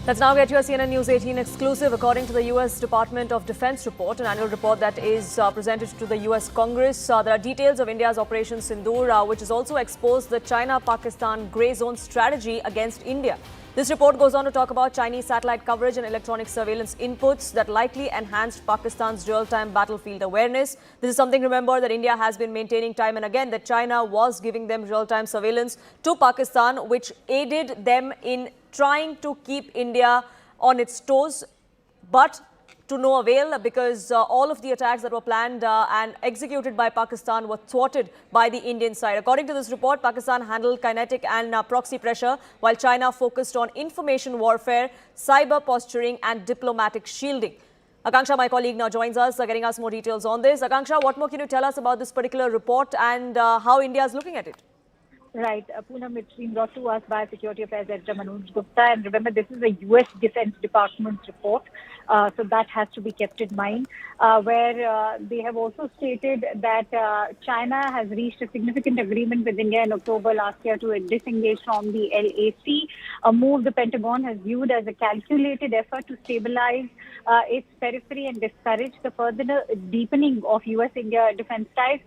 Let's now get your CNN News 18 exclusive. According to the U.S. Department of Defense report, an annual report that is presented to the U.S. Congress, there are details of India's Operation Sindoor, which has also exposed the China-Pakistan grey zone strategy against India. This report goes on to talk about Chinese satellite coverage and electronic surveillance inputs that likely enhanced Pakistan's real-time battlefield awareness. This is something, remember, that India has been maintaining time and again, that China was giving them real-time surveillance to Pakistan, which aided them in trying to keep India on its toes, but to no avail, because all of the attacks that were planned and executed by Pakistan were thwarted by the Indian side. According to this report, Pakistan handled kinetic and proxy pressure, while China focused on information warfare, cyber posturing and diplomatic shielding. Akanksha, my colleague, now joins us, getting us more details on this. Akanksha, what more can you tell us about this particular report and how India is looking at it? Right. Poonam, it's been brought to us by Security Affairs Editor Manoj Gupta. And remember, this is a U.S. Defense Department report. So that has to be kept in mind, where they have also stated that China has reached a significant agreement with India in October last year to disengage from the LAC, a move the Pentagon has viewed as a calculated effort to stabilize its periphery and discourage the further deepening of U.S.-India defense ties.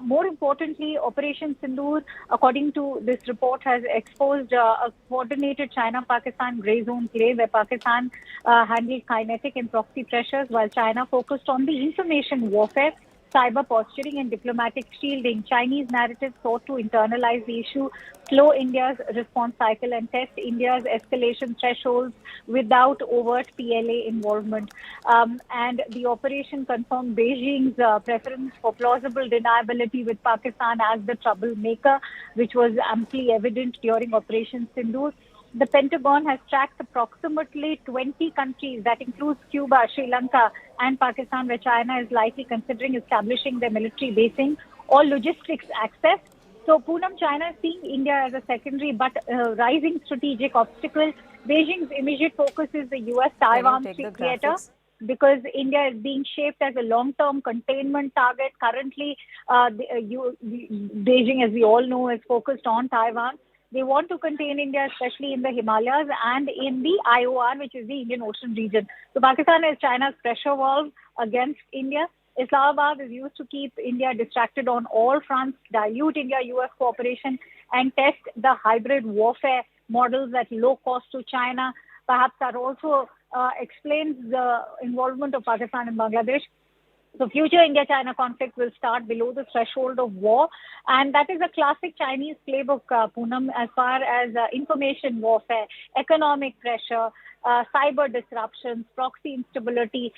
More importantly, Operation Sindoor, according to this report, has exposed a coordinated China-Pakistan grey zone play where Pakistan handled kinetic and proxy pressures while China focused on the information warfare, cyber posturing and diplomatic shielding. Chinese narratives sought to internalize the issue, slow India's response cycle and test India's escalation thresholds without overt PLA involvement. And the operation confirmed Beijing's preference for plausible deniability with Pakistan as the troublemaker, which was amply evident during Operation Sindoor. The Pentagon has tracked approximately 20 countries, that includes Cuba, Sri Lanka and Pakistan, where China is likely considering establishing their military basing or logistics access. So, Poonam, China is seeing India as a secondary but rising strategic obstacle. Beijing's immediate focus is the US-Taiwan theater, because India is being shaped as a long-term containment target. Currently, Beijing, as we all know, is focused on Taiwan. They want to contain India, especially in the Himalayas and in the IOR, which is the Indian Ocean region. So Pakistan is China's pressure valve against India. Islamabad is used to keep India distracted on all fronts, dilute India-US cooperation, and test the hybrid warfare models at low cost to China. Perhaps that also explains the involvement of Pakistan in Bangladesh. So future India-China conflict will start below the threshold of war. And that is a classic Chinese playbook, Poonam, as far as information warfare, economic pressure, cyber disruptions, proxy instability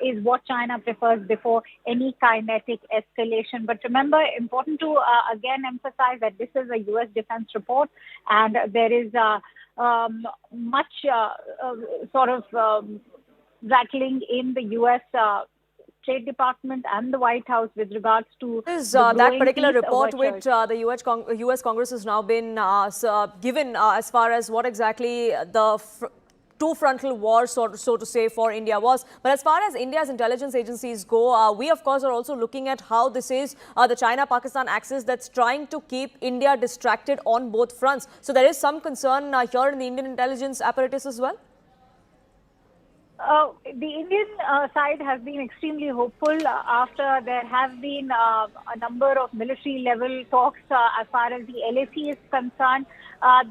is what China prefers before any kinetic escalation. But remember, important to again emphasize that this is a U.S. defense report, and there is much rattling in the U.S. State Department and the White House with regards to that particular report which the US Congress has now been given as far as what exactly the two-frontal war, so to say, for India was. But as far as India's intelligence agencies go, we of course are also looking at how this is the China-Pakistan axis that's trying to keep India distracted on both fronts. So there is some concern here in the Indian intelligence apparatus as well? The Indian side has been extremely hopeful after there have been a number of military-level talks as far as the LAC is concerned.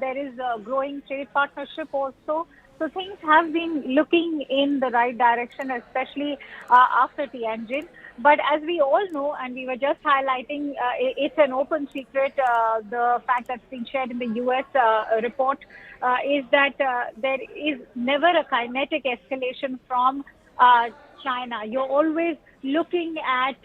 There is a growing trade partnership also. So things have been looking in the right direction, especially after Tianjin. But as we all know, and we were just highlighting, it's an open secret, the fact that's been shared in the U.S. report is that there is never a kinetic escalation from China. You're always looking at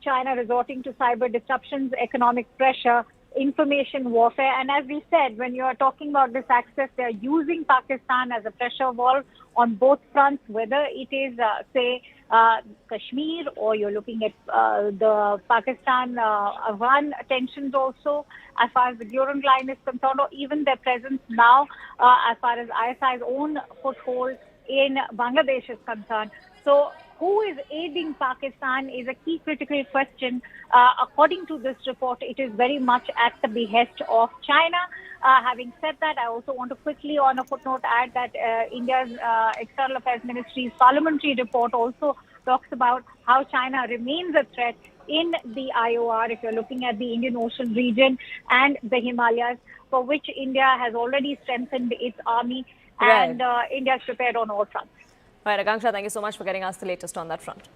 China resorting to cyber disruptions, economic pressure, information warfare. And as we said, when you are talking about this axis, they're using Pakistan as a pressure valve on both fronts, whether it is, say, Kashmir, or you're looking at the Pakistan-Afghan tensions also, as far as the Durand Line is concerned, or even their presence now as far as ISI's own foothold in Bangladesh is concerned. So who is aiding Pakistan is a key critical question. According to this report, it is very much at the behest of China. Having said that, I also want to quickly on a footnote add that India's External Affairs Ministry's parliamentary report also talks about how China remains a threat in the IOR if you're looking at the Indian Ocean region and the Himalayas, for which India has already strengthened its army and India is prepared on all fronts. Right, Akanksha, thank you so much for getting us the latest on that front.